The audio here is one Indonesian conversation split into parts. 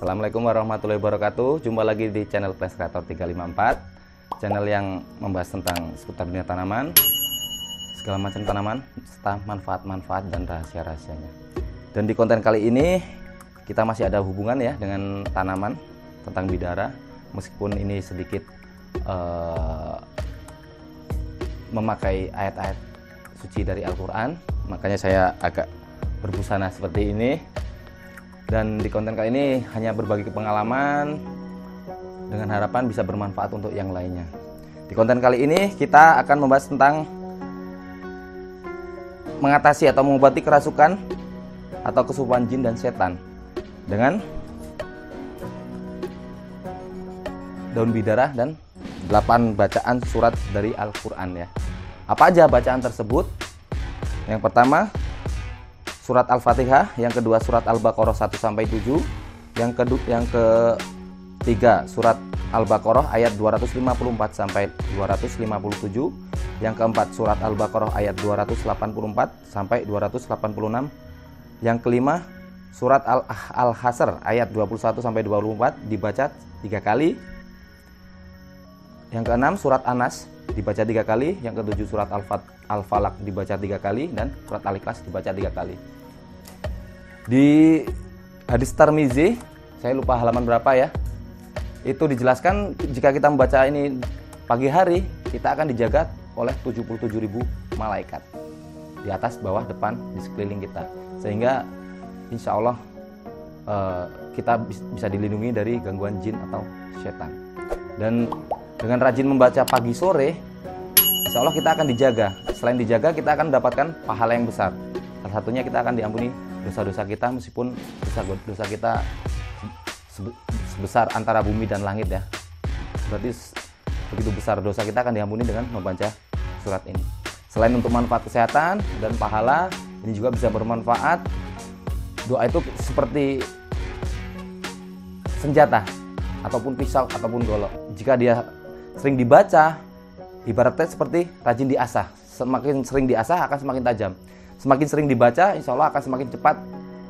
Assalamualaikum warahmatullahi wabarakatuh. Jumpa lagi di channel Flash Creator 354, channel yang membahas tentang seputar dunia tanaman, segala macam tanaman, serta manfaat-manfaat dan rahasia-rahasianya. Dan di konten kali ini kita masih ada hubungan ya dengan tanaman, tentang bidara, meskipun ini sedikit memakai ayat-ayat suci dari Al-Quran, makanya saya agak berbusana seperti ini. Dan di konten kali ini hanya berbagi pengalaman dengan harapan bisa bermanfaat untuk yang lainnya. Di konten kali ini kita akan membahas tentang mengatasi atau mengobati kerasukan atau kesurupan jin dan setan dengan daun bidara dan 8 bacaan surat dari Al-Quran ya. Apa aja bacaan tersebut? Yang pertama surat Al-Fatihah, yang kedua surat Al-Baqarah 1-7, yang ketiga surat Al-Baqarah ayat 254 sampai 257, yang keempat surat Al-Baqarah ayat 284 sampai 286, yang kelima surat Al-Hasr ayat 21 sampai 24 dibaca 3 kali, yang keenam surat An-Nas dibaca 3 kali, yang ketujuh surat Al-Falaq dibaca 3 kali, dan surat Al-Ikhlas dibaca 3 kali. Di hadis Tirmizi, saya lupa halaman berapa ya, itu dijelaskan jika kita membaca ini pagi hari, kita akan dijaga oleh 77.000 malaikat di atas, bawah, depan, di sekeliling kita, sehingga insya Allah kita bisa dilindungi dari gangguan jin atau setan. Dan dengan rajin membaca pagi sore, insya Allah kita akan dijaga. Selain dijaga, kita akan mendapatkan pahala yang besar. Salah satunya kita akan diampuni dosa-dosa kita, meskipun dosa kita sebesar antara bumi dan langit ya. Berarti begitu besar dosa kita akan diampuni dengan membaca surat ini. Selain untuk manfaat kesehatan dan pahala, ini juga bisa bermanfaat. Doa itu seperti senjata ataupun pisau ataupun golok. Jika dia sering dibaca, ibaratnya seperti rajin diasah. Semakin sering diasah akan semakin tajam. Semakin sering dibaca, insya Allah akan semakin cepat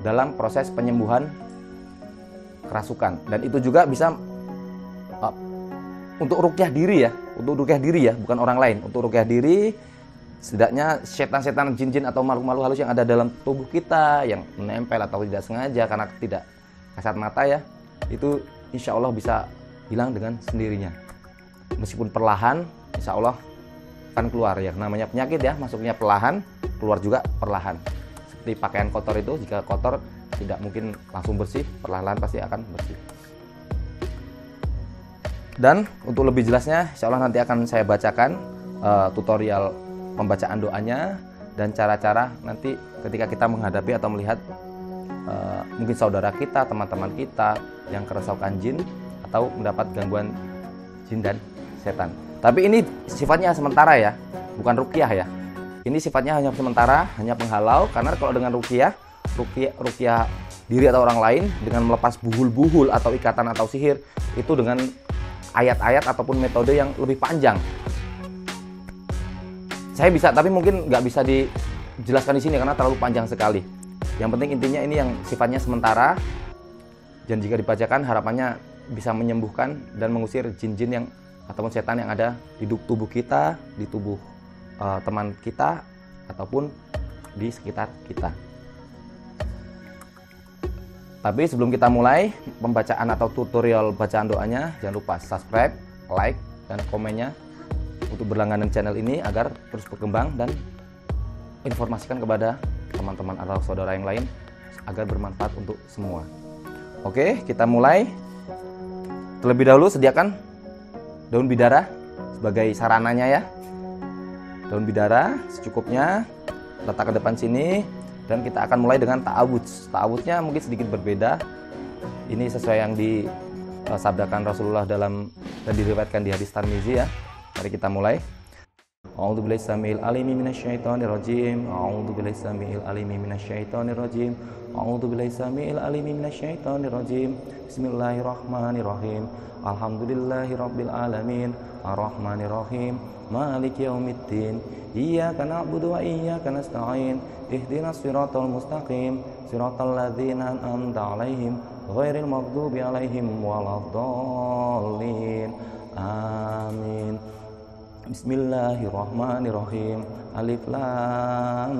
dalam proses penyembuhan kerasukan. Dan itu juga bisa untuk ruqyah diri ya, bukan orang lain. Untuk ruqyah diri, setidaknya setan-setan, jin-jin atau makhluk-makhluk halus yang ada dalam tubuh kita, yang menempel atau tidak sengaja karena tidak kasat mata ya, itu insya Allah bisa hilang dengan sendirinya. Meskipun perlahan, insya Allah akan keluar ya. Namanya penyakit ya, masuknya perlahan, keluar juga perlahan. Seperti pakaian kotor itu, jika kotor tidak mungkin langsung bersih, perlahan-lahan pasti akan bersih. Dan untuk lebih jelasnya, insya Allah nanti akan saya bacakan tutorial pembacaan doanya dan cara-cara nanti ketika kita menghadapi atau melihat mungkin saudara kita, teman-teman kita yang kerasukan jin atau mendapat gangguan jin dan setan. Tapi ini sifatnya sementara ya, bukan ruqyah ya. Ini sifatnya hanya sementara, hanya penghalau. Karena kalau dengan ruqyah diri atau orang lain dengan melepas buhul-buhul atau ikatan atau sihir, itu dengan ayat-ayat ataupun metode yang lebih panjang. Saya bisa, tapi mungkin nggak bisa dijelaskan di sini karena terlalu panjang sekali. Yang penting intinya ini yang sifatnya sementara, dan jika dibacakan harapannya bisa menyembuhkan dan mengusir jin-jin yang ataupun setan yang ada di tubuh kita, di tubuh teman kita, ataupun di sekitar kita. Tapi sebelum kita mulai pembacaan atau tutorial bacaan doanya, jangan lupa subscribe, like, dan komennya untuk berlangganan channel ini agar terus berkembang dan informasikan kepada teman-teman atau saudara yang lain agar bermanfaat untuk semua. Oke, kita mulai. Terlebih dahulu sediakan daun bidara sebagai sarananya ya. Daun bidara secukupnya, letak ke depan sini, dan kita akan mulai dengan ta'awudz. Ta'awudznya mungkin sedikit berbeda. Ini sesuai yang disabdakan Rasulullah dan diriwayatkan di hadis Tirmizi ya. Mari kita mulai. A'udzubillahi samil alimi minasyaitonir rajim. A'udzubillahi samil alimi minasyaitonir rajim. A'udzubillahi samil alimi minasyaitonir rajim. Bismillahirrahmanirrahim. Alhamdulillahirabbil alamin. Arrahmanir rahim. Maliki yaumiddin. Iyyaka na'budu wa iyyaka nasta'in. Ihdinas siratal mustaqim. Siratal ladzina an'amta 'alaihim ghairil maghdubi 'alaihim waladdallin. Amin. Bismillahirrahmanirrahim. Alif lam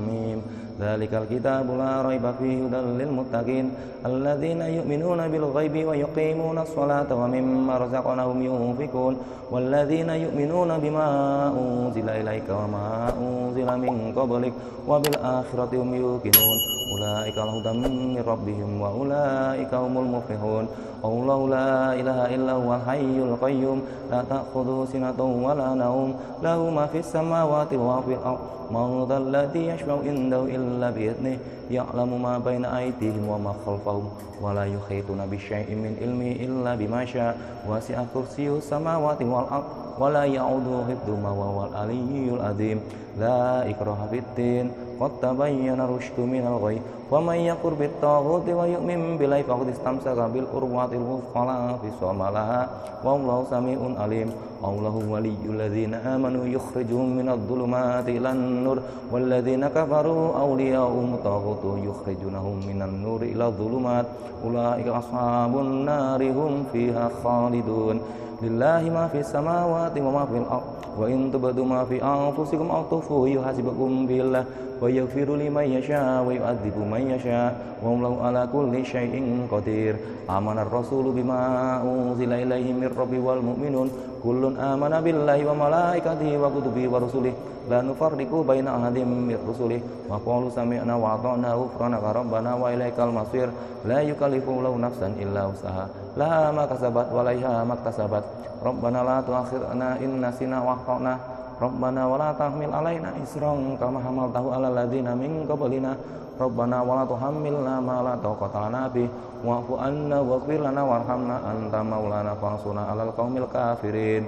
mim. Dzalikal kitabu la raiba fihi hudal lil muttaqin alladzina yu'minuna bil ghaibi wa yuqimunas salata wa mimma razaqnahum yunfiqun walladzina yu'minuna bima unzila ilaika wa ma unzila min qablik wa bil akhirati hum yuqinun ulaika lahum hudan min rabbihim wa ulaika humul muflihun. Allahu la ilaha illa huwal hayyul qayyum la ta'khudhuhu sinatun wa la nawm lahu ma fis samawati wa fil ardh man dhal ladzi yashfa'u indahu illa bi idhnihi ya'lamu ma baina aydihim wa ma khalfahum wa la yuhituna bi syai'in min ilmihi illa bima syaa wasi'a kursiyyuhus samawati wal ardh wa la ya'uduhu hifdhuhuma wa huwal aliyyul azim. La ikraha fid din qad tabayyana rusydu minal ghayy wa may yakfur bit taghuti wa yu'min billahi faqad istamsaka bil urwatil wuthqa la fisama laha wallahu sami'un alim. Allahu waliyyul ladzina amanu yukhrijuhum minadh dhulumati ilan nur wal ladzina kafaru awliya'uhum taghutu yukhrijunahum minan nuri ila dhulumat ulaika ashabun nari hum fiha khalidun. Lillahi ma fis samawati wa ma fil ardh wa in tubdu ma fi anfusikum aw tukhfuhu yuhasibukum billah wa yaghfiru liman yasha wa yu'adzibu man yasha wa Allahu ala kulli syai'in qadir. Amanar rasulu bima unzila ilaihi mir rabbi wal mu'minun kullun amana billahi wa malaikatihi wa kutubihi wa rusulihi la nufarriqu baina ahadin min rusulihi wa qalu sami'na wa ata'na ghufranaka rabbana wa ilaikal masir. La yukallifu lahu nafsan illa wus'aha laha ma kasabat wa 'alaiha ma iktasabat. Rabbana la tu'akhidhna in nasina wa akhtana Rabbana wa la tahmil 'alaina isran kama hamaltahu 'alal ladzina min qablina Rabbana wa la tuhammilna ma la taqata lana bih wa'fu 'anna waghfir lana warhamna anta maulana fansurna 'alal qaumil kafirin.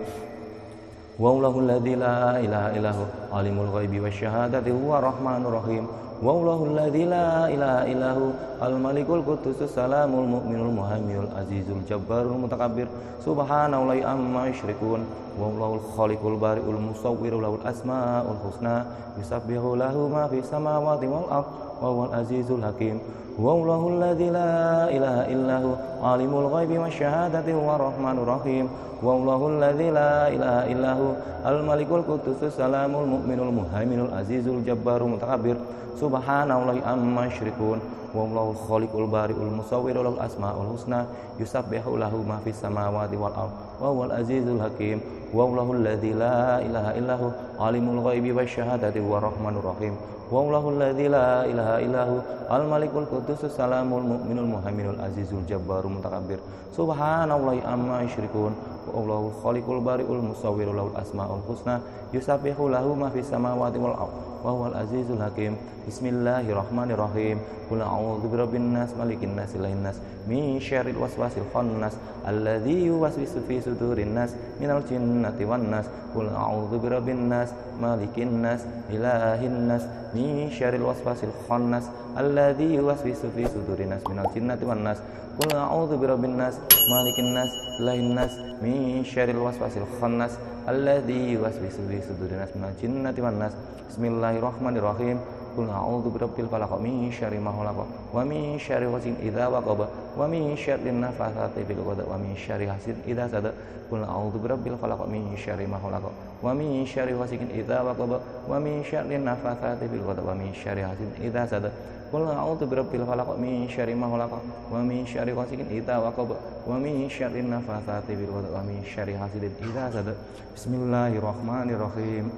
Wallahu alladzi la ilaha illahu alimul ghaibi wasyahadati huwa rahmanur rahim. Wallahu alladzi la ilaha illahu al-malikul quddus salamul mu'minul muhaiminul azizul jabbarul mutakabbir subhanallahi amma yusyrikun. Wallahul khaliqul bari'ul musawwirul lahul asmaul husna yusabbihu lahu ma fis samawati wal ardh wa huwal azizul hakim. Wallahu alladzi la ilaha illahu alimul ghaibi wasyahadati huwa rahmanur rahim. Wallahu alladzi la ilaha illahu al-malikul quddus salamul mu'minul muhaiminul azizul jabbarul mutakabbir subhanallahi amma yusyrikun. Wallahul khaliqul bari'ul musawwirul lahul asmaul husna yusabbihu lahu ma fis samawati wal ardh wa huwal azizul hakim. Wallahu alladzi la ilaha illahu alimul ghaibi wasyahadati huwa rahmanur rahim. Wallahu alladzi la ilaha illahu al-malikul quddus salamul mu'minul muhaiminul azizul jabbarul mutakabbir subhanallahi amma yusyrikun. Wallahul khaliqul bari'ul musawwirul lahul asmaul husna yusabbihu lahu ma fis samawati wal ardh wa huwal azizul hakim. Bismillahirrahmanirrahim. Qul a'udzu birabbin nas malikin nas ilahin nas min syarril waswasil khannas alladzi yuwaswisu fi sudurin nas minal jinnati wan nas. Qul a'udzu birabbin nas malikin nas ilahin nas min syarril waswasil khannas alladzi yuwaswisu fi sudurin nas minal jinnati wan nas. Qul a'udzu birabbin nas malikin nas ilahin nas min syarril waswasil khannas alladzi yuwaswisu fi sudurin nas minal jinnati wan nas. Bismillahirrahmanirrahim. Qul a'udzu birabbil falaq min syarri ma khalaq wa min syarri ghasiqin idza waqab wa min syarri nafatsati fil 'uqad wa min syarri hasidin idza hasad. Qul a'udzu birabbil falaq min syarri ma khalaq wa min syarri ghasiqin idza waqab wa min syarri nafatsati fil 'uqad wa min syarri hasidin idza hasad. Qul a'udzu birabbil falaq min syarri ma khalaq wa min syarri ghasiqin idza waqab wa min syarri nafatsati fil 'uqad wa min syarri hasidin idza hasad. Bismillahirrahmanirrahim.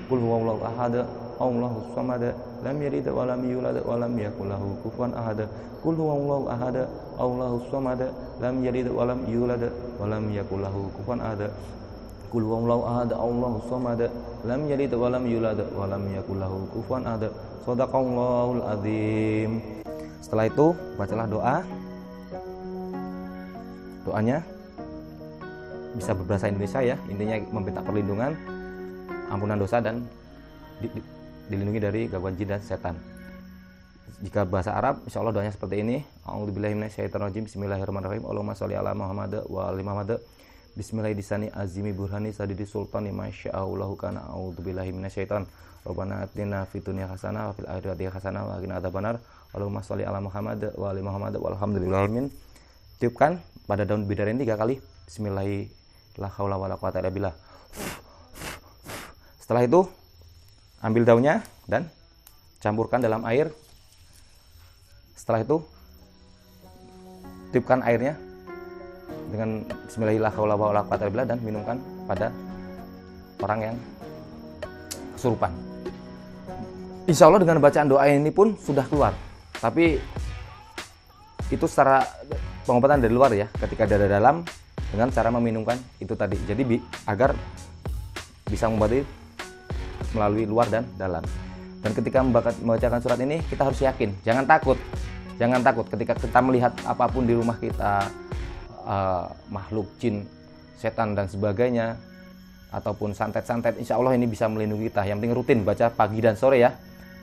Qul huwallahu ahad Allahus samad lam yalid wa lam yulad wa lam yakul lahu kufuwan ahad. Qul huwallahu ahad Allahus samad lam yalid wa lam yulad wa lam yakul lahu kufuwan ahad. Qul huwallahu ahad Allahus samad lam yalid wa lam yulad wa lam yakul lahu kufuwan ahad. Shadaqallahul azim. Setelah itu bacalah doa. Doanya bisa berbahasa Indonesia ya, intinya meminta perlindungan, ampunan dosa dan dilindungi dari gangguan jin dan setan. Jika bahasa Arab, insya Allah doanya seperti ini. A'udzubillahi minasyaitonirrajim. Bismillahirrahmanirrahim. Allahumma sholli ala Muhammad wa ali Muhammad. Bismillahirrahmanirrahim. Azimi burhani sadidi sultani masya'allahu kana. A'udzubillahi minasyaiton. Rabbana atina fid dunya hasanah wa fil akhirati hasanah wa qina adzabannar. Allahumma sholli ala Muhammad wa ali Muhammad walhamdulillahirabbil alamin. Tiupkan pada daun bidarain 3 kali. Bismillahirrahmanirrahim. La haula wala quwata illa billah. Setelah itu ambil daunnya dan campurkan dalam air. Setelah itu tiupkan airnya dengan bismillahirrahmanirrahim dan minumkan pada orang yang kesurupan. Insya Allah dengan bacaan doa ini pun sudah keluar. Tapi itu secara pengobatan dari luar ya, ketika dari dalam dengan cara meminumkan itu tadi. Jadi agar bisa mengobati melalui luar dan dalam. Dan ketika membacakan surat ini kita harus yakin, jangan takut. Jangan takut ketika kita melihat apapun di rumah kita, makhluk jin, setan dan sebagainya, ataupun santet-santet, insya Allah ini bisa melindungi kita. Yang penting rutin baca pagi dan sore ya.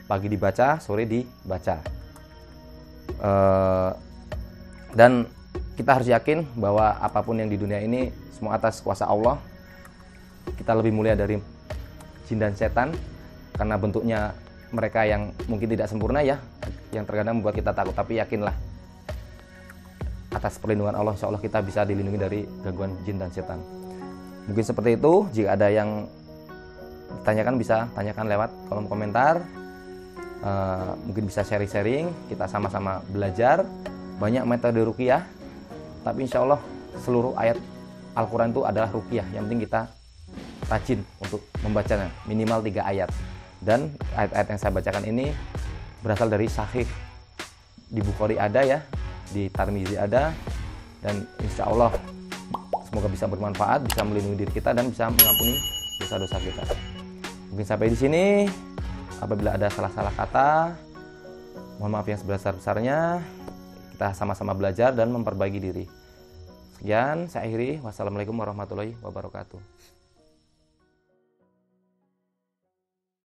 Pagi dibaca, sore dibaca. Dan kita harus yakin bahwa apapun yang di dunia ini semua atas kuasa Allah. Kita lebih mulia dari jin dan setan karena bentuknya mereka yang mungkin tidak sempurna ya, yang terkadang membuat kita takut. Tapi yakinlah atas perlindungan Allah, insya Allah kita bisa dilindungi dari gangguan jin dan setan. Mungkin seperti itu. Jika ada yang ditanyakan bisa tanyakan lewat kolom komentar. Mungkin bisa sharing-sharing, kita sama-sama belajar. Banyak metode ruqyah, tapi insya Allah seluruh ayat Al-Quran itu adalah ruqyah. Yang penting kita rajin untuk membacanya, minimal 3 ayat. Dan ayat-ayat yang saya bacakan ini berasal dari Sahih. Di Bukhari ada ya, di Tirmizi ada. Dan insya Allah semoga bisa bermanfaat, bisa melindungi diri kita dan bisa mengampuni dosa-dosa kita. Mungkin sampai di sini. Apabila ada salah-salah kata, mohon maaf yang sebesar-besarnya. Kita sama-sama belajar dan memperbaiki diri. Sekian, saya akhiri. Wassalamualaikum warahmatullahi wabarakatuh.